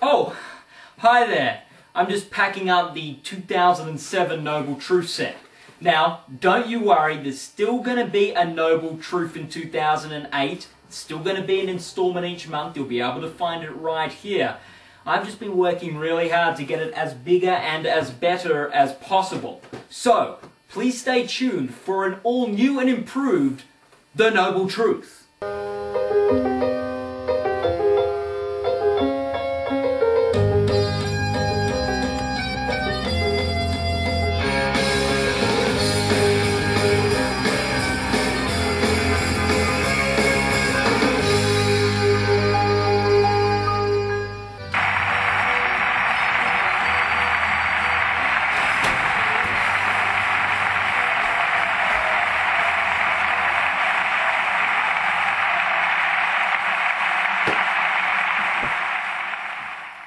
Oh, hi there. I'm just packing up the 2007 Noble Truth set. Now, don't you worry, there's still going to be a Noble Truth in 2008. It's still going to be an installment each month. You'll be able to find it right here. I've just been working really hard to get it as bigger and as better as possible. So, please stay tuned for an all-new and improved The Noble Truth.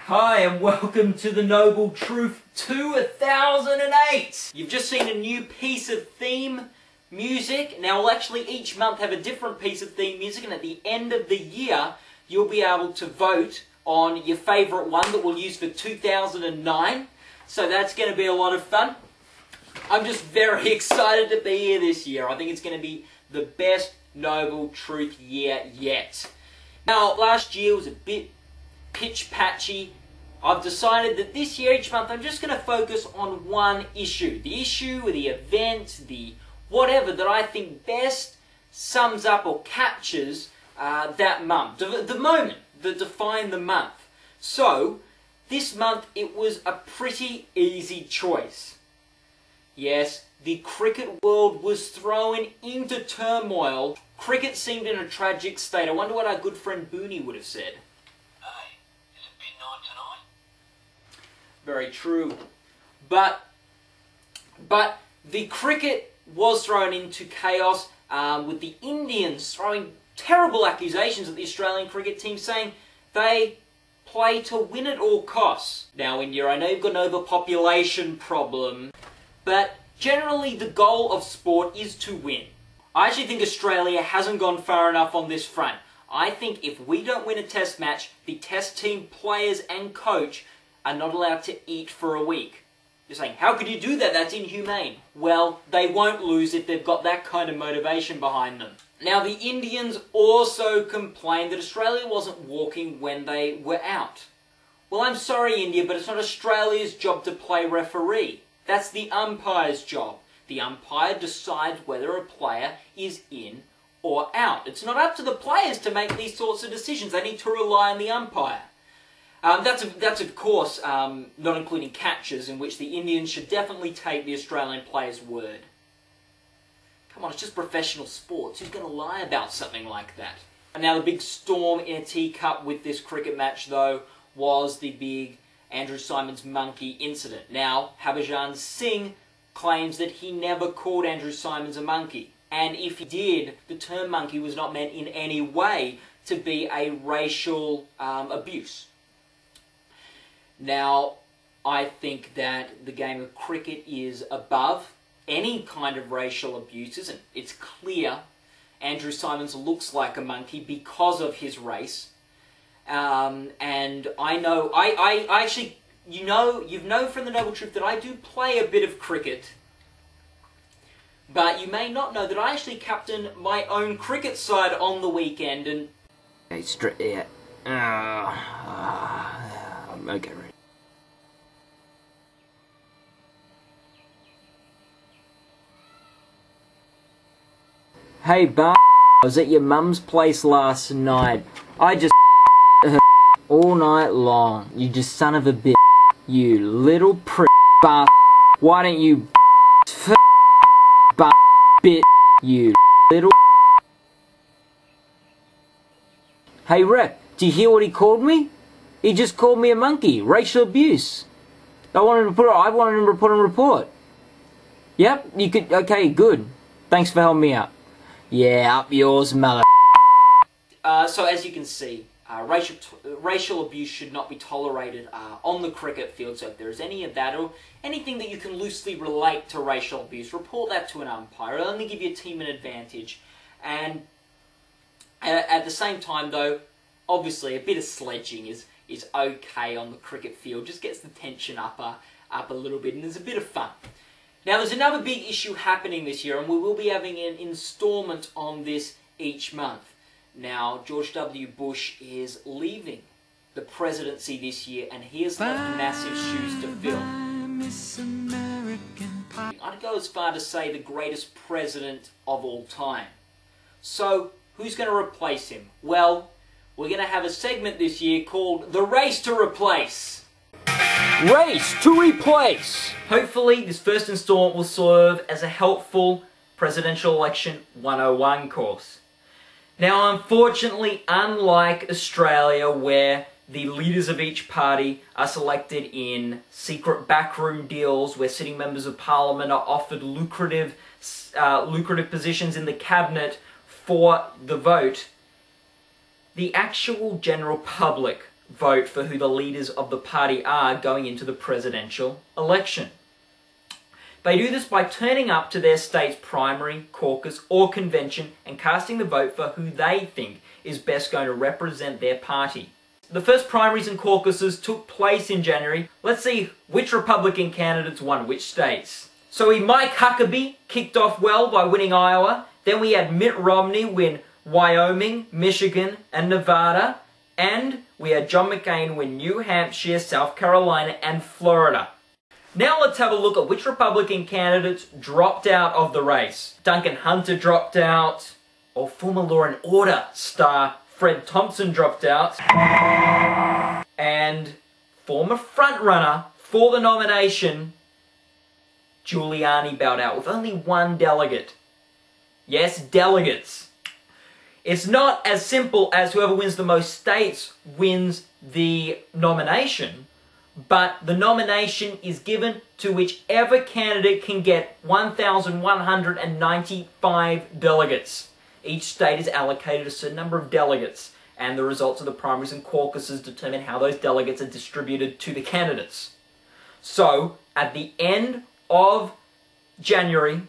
Hi and welcome to the Noble Truth 2008! You've just seen a new piece of theme music. Now we'll actually each month have a different piece of theme music, and at the end of the year you'll be able to vote on your favourite one that we'll use for 2009. So that's going to be a lot of fun. I'm just very excited to be here this year. I think it's going to be the best Noble Truth year yet. Now last year was a bit pitch-patchy. I've decided that this year, each month, I'm just going to focus on one issue. The issue, the event, the whatever that I think best sums up or captures that month. The moment that defined the month. So, this month it was a pretty easy choice. Yes, the cricket world was thrown into turmoil. Cricket seemed in a tragic state. I wonder what our good friend Booney would have said. Very true. But the cricket was thrown into chaos with the Indians throwing terrible accusations at the Australian cricket team, saying they play to win at all costs. Now India, I know you've got an overpopulation problem, but generally the goal of sport is to win. I actually think Australia hasn't gone far enough on this front. I think if we don't win a test match, the test team players and coach are not allowed to eat for a week. You're saying, how could you do that? That's inhumane. Well, they won't lose if they've got that kind of motivation behind them. Now, the Indians also complained that Australia wasn't walking when they were out. Well, I'm sorry, India, but it's not Australia's job to play referee. That's the umpire's job. The umpire decides whether a player is in or out. It's not up to the players to make these sorts of decisions. They need to rely on the umpire. That's of course not including catches, in which the Indians should definitely take the Australian player's word. Come on, it's just professional sports. Who's going to lie about something like that? And now the big storm in a teacup with this cricket match, though, was the big Andrew Symonds monkey incident. Now, Harbhajan Singh claims that he never called Andrew Symonds a monkey. And if he did, the term monkey was not meant in any way to be a racial abuse. Now, I think that the game of cricket is above any kind of racial abuses, and it's clear Andrew Symonds looks like a monkey because of his race. And I know, I actually, you've known from the Noble Truth that I do play a bit of cricket, but you may not know that I actually captain my own cricket side on the weekend, and... Okay, straight, yeah. Okay, right. Hey, I was at your mum's place last night. I just her all night long. You just son of a bitch. You little prick. Why don't you bitch? You little... Hey, Rep, do you hear what he called me? He just called me a monkey. Racial abuse. I wanted him to put on report. Yep, you could... Okay, good. Thanks for helping me out. Yeah, up yours, mother. So as you can see, racial abuse should not be tolerated on the cricket field. So if there is any of that, or anything that you can loosely relate to racial abuse, report that to an umpire. It'll only give your team an advantage. And at the same time, though, obviously a bit of sledging is is okay on the cricket field. Just gets the tension up a little bit, and there's a bit of fun. Now, there's another big issue happening this year, and we will be having an instalment on this each month. Now, George W. Bush is leaving the presidency this year, and he has left massive shoes to fill. I'd go as far to say the greatest president of all time. So, who's going to replace him? Well, we're going to have a segment this year called The Race to Replace. Race to Replace! Hopefully, this first installment will serve as a helpful Presidential Election 101 course. Now, unfortunately, unlike Australia, where the leaders of each party are selected in secret backroom deals, where sitting members of parliament are offered lucrative positions in the cabinet for the vote, the actual general public vote for who the leaders of the party are going into the presidential election. They do this by turning up to their state's primary, caucus, or convention and casting the vote for who they think is best going to represent their party. The first primaries and caucuses took place in January. Let's see which Republican candidates won which states. So Mike Huckabee kicked off well by winning Iowa. Then we had Mitt Romney win Wyoming, Michigan, and Nevada. And we had John McCain win New Hampshire, South Carolina, and Florida. Now let's have a look at which Republican candidates dropped out of the race. Duncan Hunter dropped out, or former Law and Order star Fred Thompson dropped out, and former frontrunner for the nomination, Giuliani, bowed out with only one delegate. Yes, delegates. It's not as simple as whoever wins the most states wins the nomination, but the nomination is given to whichever candidate can get 1,195 delegates. Each state is allocated a certain number of delegates, and the results of the primaries and caucuses determine how those delegates are distributed to the candidates. So, at the end of January,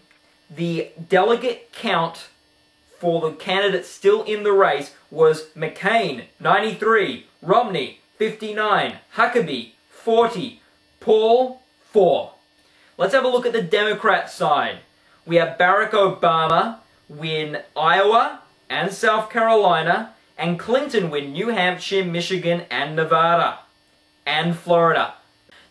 the delegate count for the candidates still in the race was McCain, 93, Romney, 59, Huckabee, 40, Paul, 4. Let's have a look at the Democrat side. We have Barack Obama win Iowa and South Carolina, and Clinton win New Hampshire, Michigan, and Nevada, and Florida.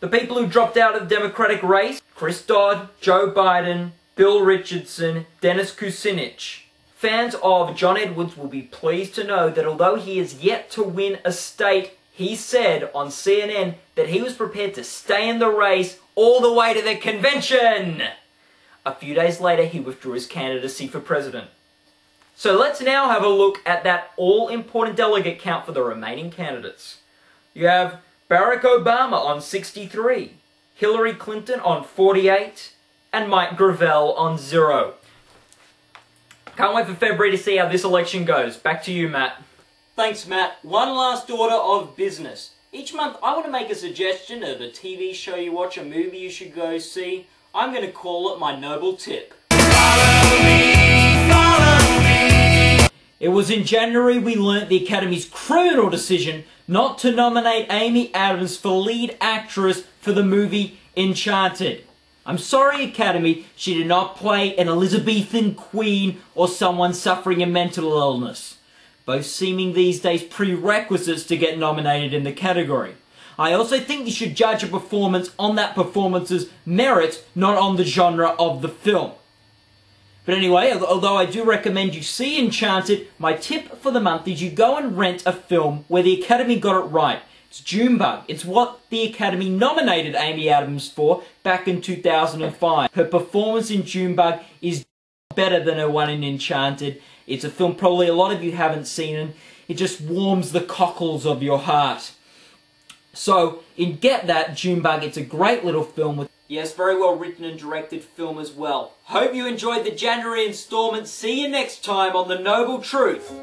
The people who dropped out of the Democratic race, Chris Dodd, Joe Biden, Bill Richardson, Dennis Kucinich. Fans of John Edwards will be pleased to know that although he is yet to win a state, he said on CNN that he was prepared to stay in the race all the way to the convention. A few days later, he withdrew his candidacy for president. So let's now have a look at that all-important delegate count for the remaining candidates. You have Barack Obama on 63, Hillary Clinton on 48, and Mike Gravel on 0. Can't wait for February to see how this election goes. Back to you, Matt. Thanks, Matt. One last order of business. Each month, I want to make a suggestion of a TV show you watch, a movie you should go see. I'm going to call it my noble tip. Follow me, follow me. It was in January we learnt the Academy's criminal decision not to nominate Amy Adams for lead actress for the movie Enchanted. I'm sorry, Academy, she did not play an Elizabethan queen or someone suffering a mental illness, both seeming these days prerequisites to get nominated in the category. I also think you should judge a performance on that performance's merit, not on the genre of the film. But anyway, although I do recommend you see Enchanted, my tip for the month is you go and rent a film where the Academy got it right. It's Junebug. It's what the Academy nominated Amy Adams for back in 2005. Her performance in Junebug is better than her one in Enchanted. It's a film probably a lot of you haven't seen, and it just warms the cockles of your heart. So, get that, Junebug. It's a great little film with... Yes, very well written and directed film as well. Hope you enjoyed the January installment. See you next time on The Noble Truth.